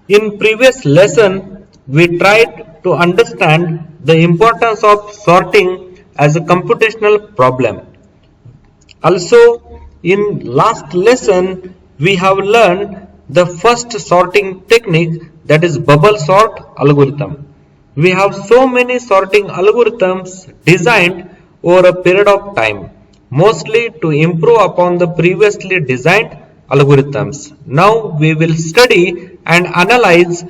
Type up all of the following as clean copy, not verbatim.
In previous lesson, we tried to understand the importance of sorting as a computational problem. Also, in last lesson, we have learned the first sorting technique, that is bubble sort algorithm. We have so many sorting algorithms designed over a period of time, mostly to improve upon the previously designed algorithms. Now we will study and analyze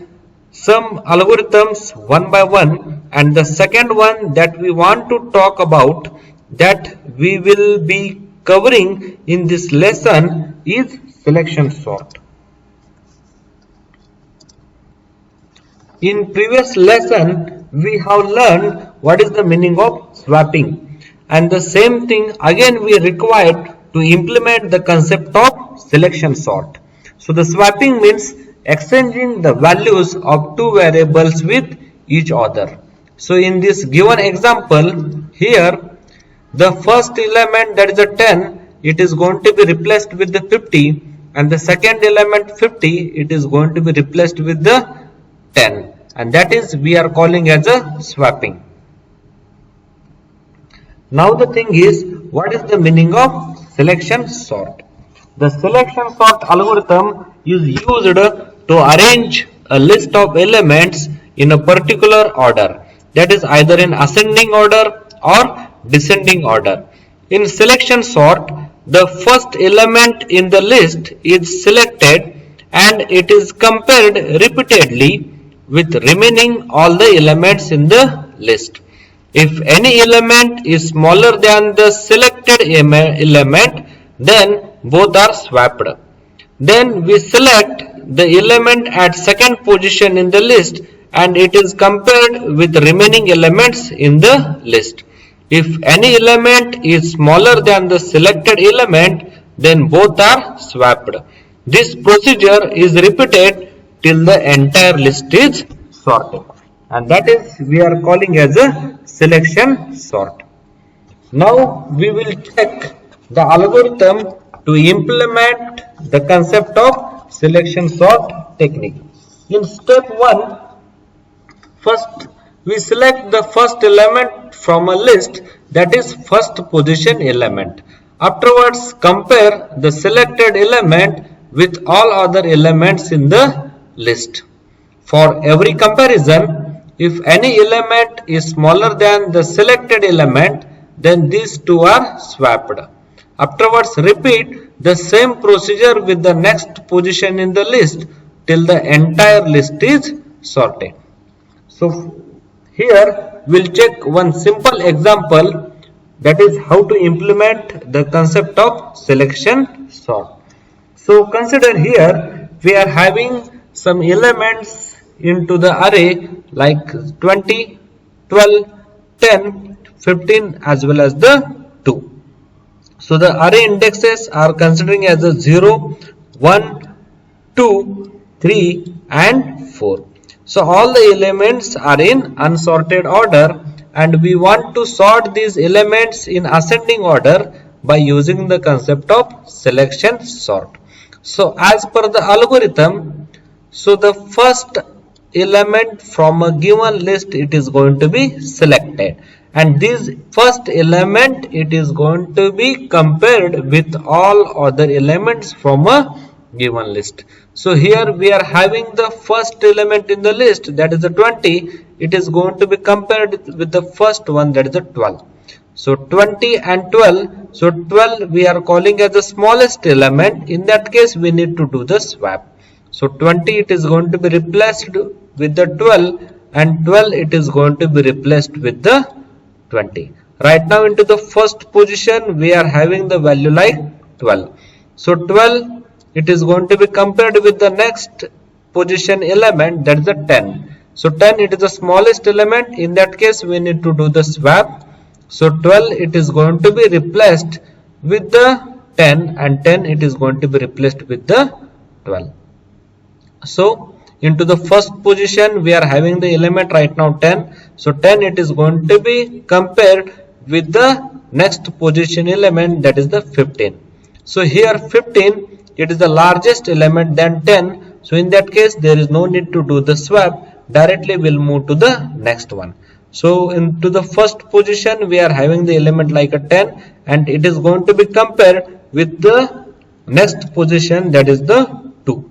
some algorithms one by one, and the second one that we want to talk about, that we will be covering in this lesson, is selection sort. In previous lesson, we have learned what is the meaning of swapping, and the same thing again we required to implement the concept of selection sort. So the swapping means exchanging the values of two variables with each other. So in this given example here, the first element, that is a 10, it is going to be replaced with the 50, and the second element 50, it is going to be replaced with the 10, and that is we are calling as a swapping. Now the thing is, what is the meaning of selection sort? The selection sort algorithm is used to arrange a list of elements in a particular order, that is either in ascending order or descending order. In selection sort, the first element in the list is selected and it is compared repeatedly with remaining all the elements in the list. If any element is smaller than the selected element, then both are swapped. Then we select the element at second position in the list and it is compared with remaining elements in the list. If any element is smaller than the selected element, then both are swapped. This procedure is repeated till the entire list is sorted, and that is we are calling as a selection sort. Now we will check the algorithm to implement the concept of selection sort technique. In step 1, first we select the first element from a list, that is first position element. Afterwards compare the selected element with all other elements in the list. For every comparison, if any element is smaller than the selected element, then these two are swapped. Afterwards repeat the same procedure with the next position in the list till the entire list is sorted. So here we'll check one simple example, that is how to implement the concept of selection sort. So consider here we are having some elements into the array like 20, 12, 10, 15 as well as the 2. So the array indexes are considering as a 0, 1, 2, 3 and 4. So all the elements are in unsorted order and we want to sort these elements in ascending order by using the concept of selection sort. So as per the algorithm, so the first element from a given list, it is going to be selected, and this first element, it is going to be compared with all other elements from a given list. So here we are having the first element in the list, that is the 20, it is going to be compared with the first one, that is the 12. So 20 and 12, so 12 we are calling as the smallest element. In that case we need to do the swap. So 20 it is going to be replaced with the 12 and 12 it is going to be replaced with the 20. Right now into the first position we are having the value like 12. So 12 it is going to be compared with the next position element, that is the 10. So 10 it is the smallest element. In that case we need to do the swap. So 12 it is going to be replaced with the 10 and 10 it is going to be replaced with the 12. So into the first position we are having the element right now 10. So 10 it is going to be compared with the next position element, that is the 15. So here 15 it is the largest element than 10. So in that case, there is no need to do the swap. Directly we'll move to the next one. So into the first position, we are having the element like a 10, and it is going to be compared with the next position, that is the 2.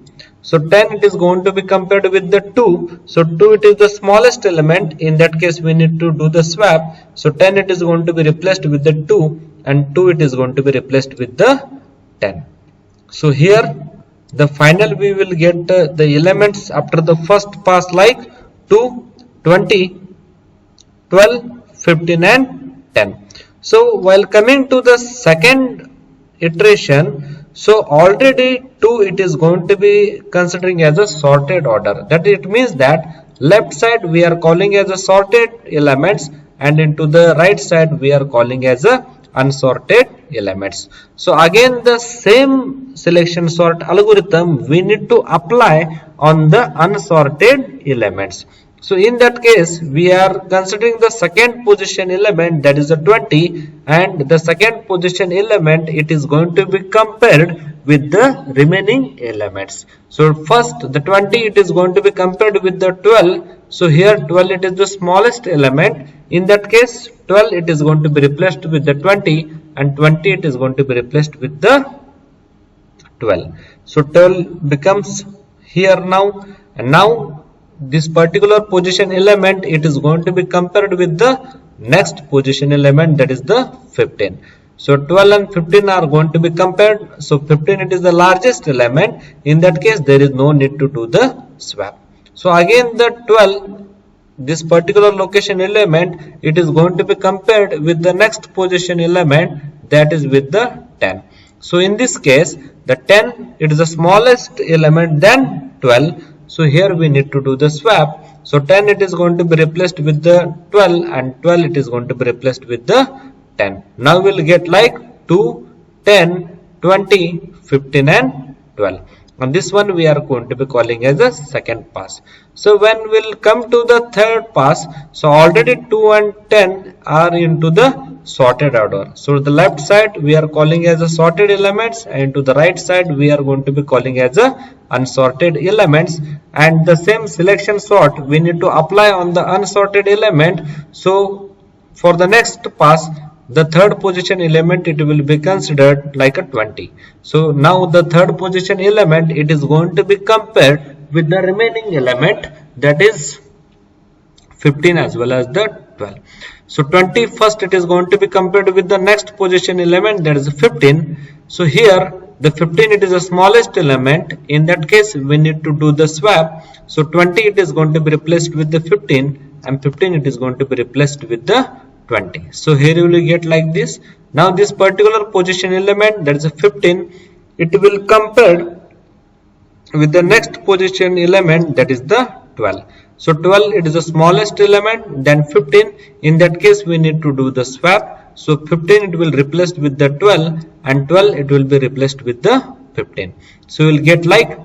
So 10 it is going to be compared with the 2. So 2 it is the smallest element. In that case, we need to do the swap. So 10 it is going to be replaced with the 2, and 2 it is going to be replaced with the 10. So here the final we will get the elements after the first pass like 2, 20, 12, 15 and 10. So while coming to the second iteration, so already 2 it is going to be considering as a sorted order. That it means that left side we are calling as a sorted elements, and into the right side we are calling as a unsorted elements. So again the same selection sort algorithm we need to apply on the unsorted elements. So in that case, we are considering the second position element, that is the 20, and the second position element it is going to be compared with the remaining elements. So first the 20 it is going to be compared with the 12. So here 12 it is the smallest element. In that case 12 it is going to be replaced with the 20, and 20 it is going to be replaced with the 12. So 12 becomes here now, and now this particular position element it is going to be compared with the next position element, that is the 15. So 12 and 15 are going to be compared. So 15 it is the largest element. In that case, there is no need to do the swap. So again the 12, this particular location element, it is going to be compared with the next position element, that is with the 10. So in this case, the 10 it is the smallest element than 12. So here we need to do the swap. So 10 it is going to be replaced with the 12, and 12 it is going to be replaced with the 10. Now we'll get like 2, 10, 20, 15 and 12. And this one we are going to be calling as a second pass. So when we'll come to the third pass, so already 2 and 10 are into the sorted order. So the left side we are calling as a sorted elements, and to the right side we are going to be calling as a unsorted elements. And the same selection sort we need to apply on the unsorted element. So for the next pass, the third position element it will be considered like a 20. So now the third position element it is going to be compared with the remaining element, that is 15 as well as the 12. So 20 first it is going to be compared with the next position element, that is 15. So here the 15 it is the smallest element. In that case we need to do the swap. So 20 it is going to be replaced with the 15, and 15 it is going to be replaced with the 20. So here you will get like this. Now this particular position element, that is a 15, it will compare with the next position element, that is the 12. So 12 it is the smallest element than 15. In that case we need to do the swap. So 15 it will replace with the 12, and 12 it will be replaced with the 15. So we will get like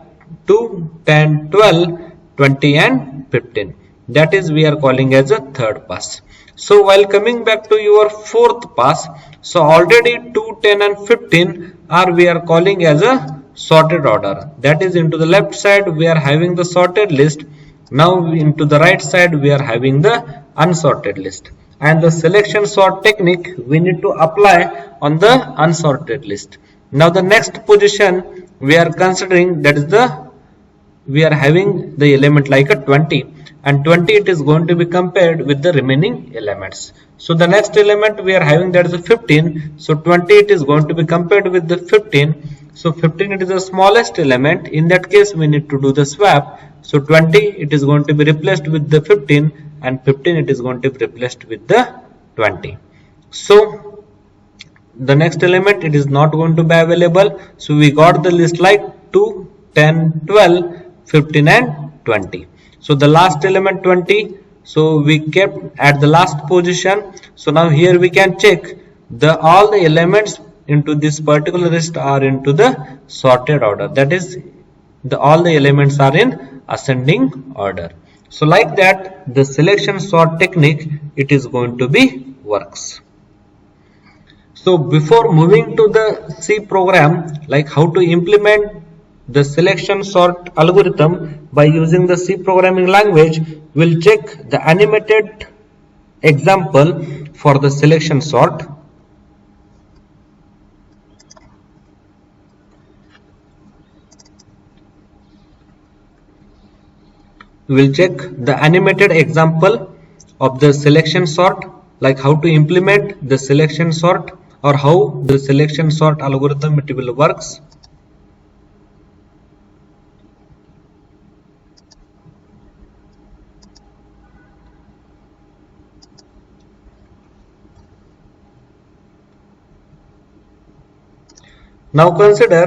2, 10, 12, 20 and 15. That is we are calling as a third pass. So while coming back to your fourth pass, so already 2, 10 and 15 are we are calling as a sorted order. That is into the left side we are having the sorted list. Now into the right side we are having the unsorted list. And the selection sort technique we need to apply on the unsorted list. Now the next position we are considering, that is we are having the element like a 20, and 20 it is going to be compared with the remaining elements. So the next element we are having, that is a 15. So 20 it is going to be compared with the 15. So 15 it is the smallest element. In that case we need to do the swap. So 20 it is going to be replaced with the 15, and 15 it is going to be replaced with the 20. So the next element it is not going to be available. So we got the list like 2, 10, 12, 15 and 20. So the last element 20, so we kept at the last position. So now here we can check all the elements into this particular list are into the sorted order. That is all the elements are in ascending order. So like that the selection sort technique it is going to be works. So before moving to the C program, like how to implement the selection sort algorithm by using the C programming language will check the animated example for the selection sort. We will check the animated example of the selection sort, like how to implement the selection sort or how the selection sort algorithm it will works. Now consider,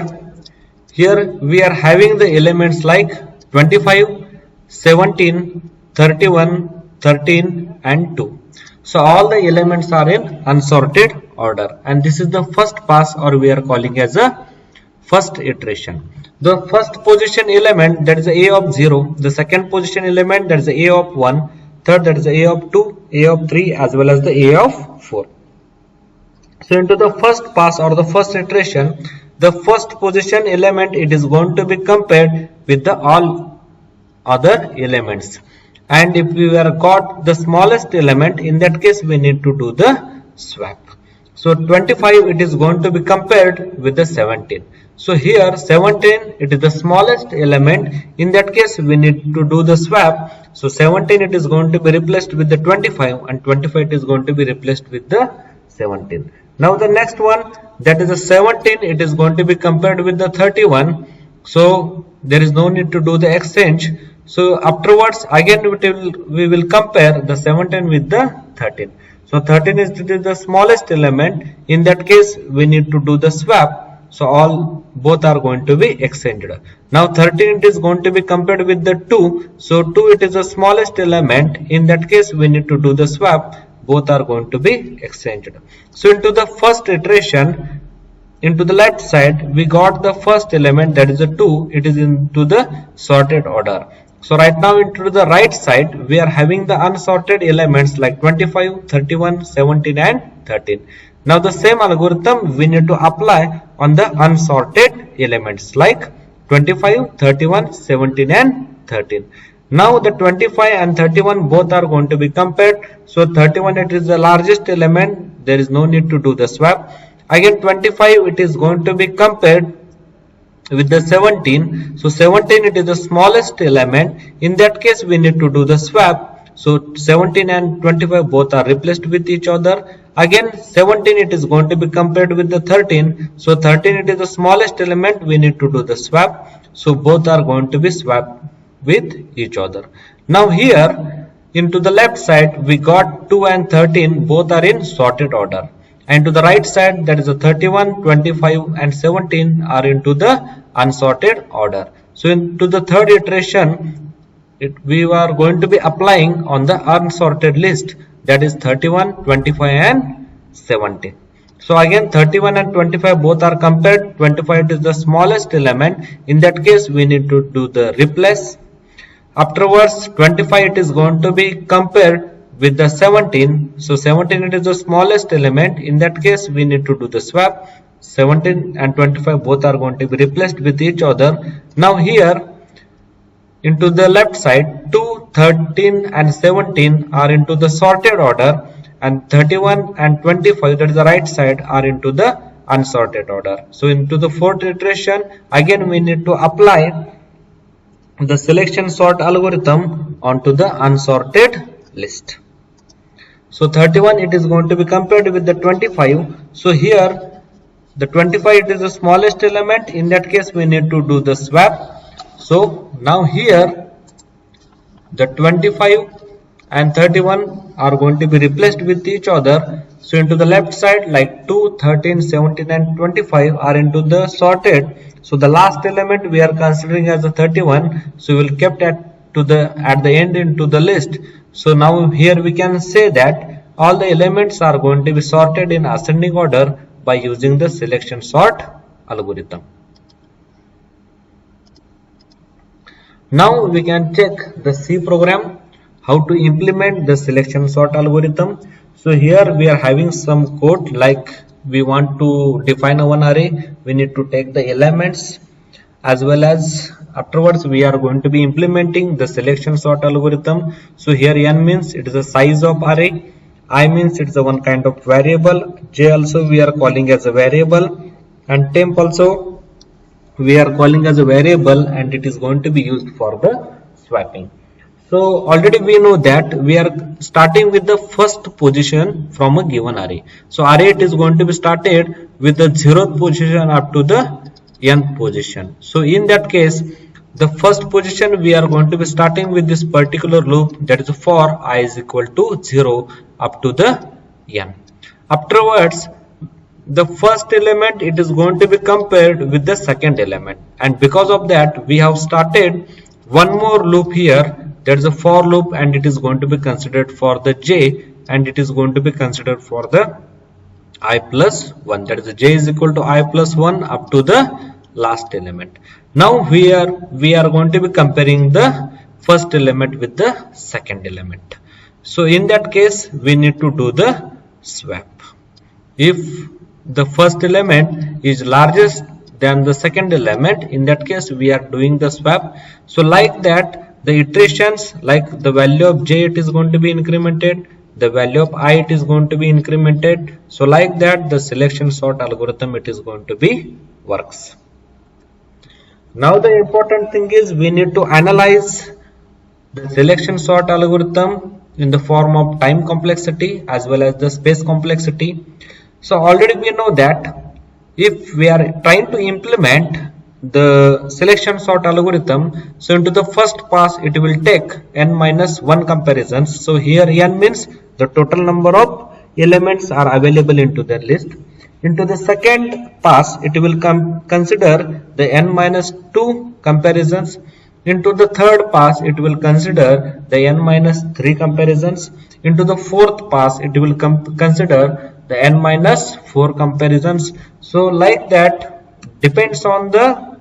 here we are having the elements like 25, 17, 31, 13 and 2. So all the elements are in unsorted order, and this is the first pass, or we are calling as a first iteration. The first position element, that is a of 0, the second position element, that is a of 1, third, that is a of 2, a of 3 as well as the a of 4. So into the first pass or the first iteration, the first position element, it is going to be compared with the all other elements, and if we are got the smallest element, in that case we need to do the swap. So 25, it is going to be compared with the 17. So here 17, it is the smallest element, in that case we need to do the swap. So 17, it is going to be replaced with the 25, and 25 it is going to be replaced with the 17. Now the next one, that is the 17, it is going to be compared with the 31. So there is no need to do the exchange. So afterwards again we will compare the 17 with the 13. So 13 is the smallest element, in that case we need to do the swap. So both are going to be exchanged. Now 13, it is going to be compared with the 2. So 2, it is the smallest element, in that case we need to do the swap. Both are going to be exchanged. So into the first iteration, into the left side we got the first element, that is a 2, it is into the sorted order. So right now into the right side we are having the unsorted elements like 25, 31, 17 and 13. Now the same algorithm we need to apply on the unsorted elements like 25, 31, 17 and 13. Now the 25 and 31 both are going to be compared. So 31, it is the largest element, there is no need to do the swap. Again 25, it is going to be compared with the 17. So 17, it is the smallest element, in that case we need to do the swap. So 17 and 25 both are replaced with each other. Again 17, it is going to be compared with the 13. So 13, it is the smallest element, we need to do the swap. So both are going to be swapped with each other. Now here into the left side we got 2 and 13, both are in sorted order, and to the right side, that is the 31, 25 and 17 are into the unsorted order. So into the third iteration, we are going to be applying on the unsorted list, that is 31, 25 and 17. So again 31 and 25 both are compared. 25 is the smallest element, in that case we need to do the replace. Afterwards 25, it is going to be compared with the 17. So 17, it is the smallest element, in that case we need to do the swap. 17 and 25 both are going to be replaced with each other. Now here into the left side, 2, 13 and 17 are into the sorted order, and 31 and 25, that is the right side, are into the unsorted order. So into the fourth iteration, again we need to apply the selection sort algorithm onto the unsorted list. So 31, it is going to be compared with the 25. So here the 25, it is the smallest element, in that case we need to do the swap. So now here the 25 and 31 are going to be replaced with each other. So into the left side, like 2, 13, 17 and 25 are into the sorted. So the last element we are considering as the 31. So we will kept at the end into the list. So now here we can say that all the elements are going to be sorted in ascending order by using the selection sort algorithm. Now we can check the C program how to implement the selection sort algorithm. So here we are having some code, like we want to define one array, we need to take the elements, as well as afterwards we are going to be implementing the selection sort algorithm. So here n means it is the size of array, I means it's the one kind of variable, j also we are calling as a variable, and temp also we are calling as a variable, and it is going to be used for the swapping. So already we know that we are starting with the first position from a given array. So array it is going to be started with the 0th position up to the nth position. So in that case, the first position we are going to be starting with this particular loop, that is for I is equal to 0 up to the n. Afterwards, the first element it is going to be compared with the second element, and because of that we have started one more loop here, that is a for loop, and it is going to be considered for the j, and it is going to be considered for the I plus 1, that is the j is equal to I plus 1 up to the last element. Now we are going to be comparing the first element with the second element. So in that case we need to do the swap. If the first element is largest than the second element, in that case we are doing the swap. So like that, the iterations, like the value of j it is going to be incremented, the value of I it is going to be incremented. So like that the selection sort algorithm it is going to be works. Now the important thing is we need to analyze the selection sort algorithm in the form of time complexity as well as the space complexity. So already we know that if we are trying to implement the selection sort algorithm, so into the first pass it will take n minus 1 comparisons. So here n means the total number of elements are available into the list. Into the second pass it will consider the n minus 2 comparisons. Into the third pass it will consider the n minus 3 comparisons. Into the fourth pass it will consider the n minus 4 comparisons. So like that, depends on the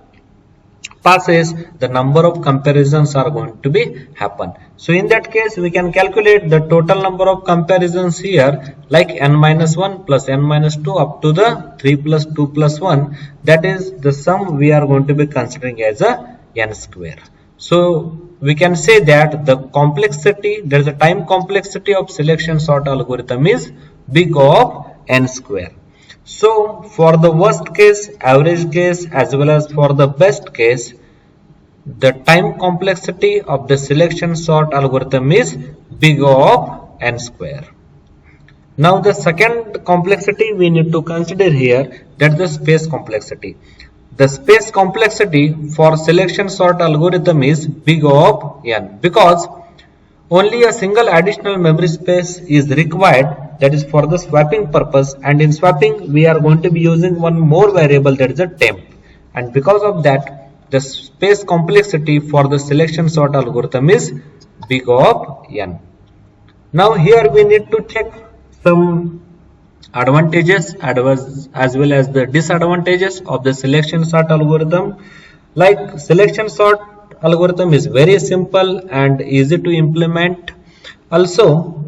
passes, the number of comparisons are going to be happen. So in that case we can calculate the total number of comparisons here, like n minus 1 plus n minus 2 up to the 3 plus 2 plus 1, that is the sum we are going to be considering as a n square. So we can say that the complexity, there is a time complexity of selection sort algorithm is big of n square. So for the worst case, average case as well as for the best case, the time complexity of the selection sort algorithm is big of n square. Now the second complexity we need to consider here, that is the space complexity. The space complexity for selection sort algorithm is big of n, because only a single additional memory space is required, that is for the swapping purpose, and in swapping we are going to be using one more variable, that is a temp, and because of that the space complexity for the selection sort algorithm is big of n. Now here we need to check some advantages as well as the disadvantages of the selection sort algorithm. Like selection sort algorithm is very simple and easy to implement. Also,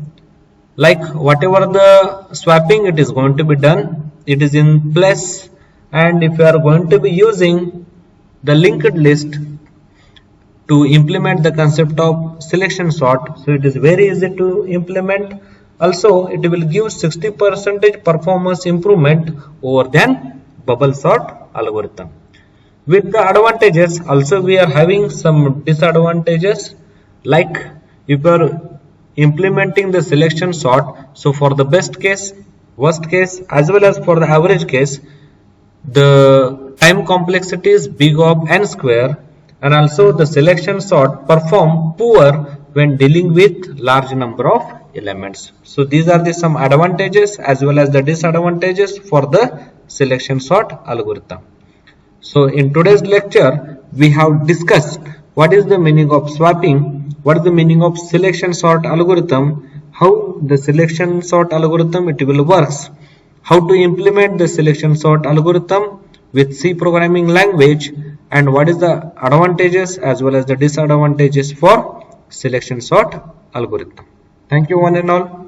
like whatever the swapping it is going to be done, it is in place, and if you are going to be using the linked list to implement the concept of selection sort, so it is very easy to implement. Also it will give 60% performance improvement over than bubble sort algorithm. With the advantages, also we are having some disadvantages, like if you are implementing the selection sort, so for the best case, worst case as well as for the average case, the time complexity is big of n square, and also the selection sort perform poor when dealing with large number of elements. So these are the some advantages as well as the disadvantages for the selection sort algorithm. So in today's lecture we have discussed what is the meaning of swapping, what is the meaning of selection sort algorithm, how the selection sort algorithm it will works, how to implement the selection sort algorithm with C programming language, and what is the advantages as well as the disadvantages for selection sort algorithm. Thank you one and all.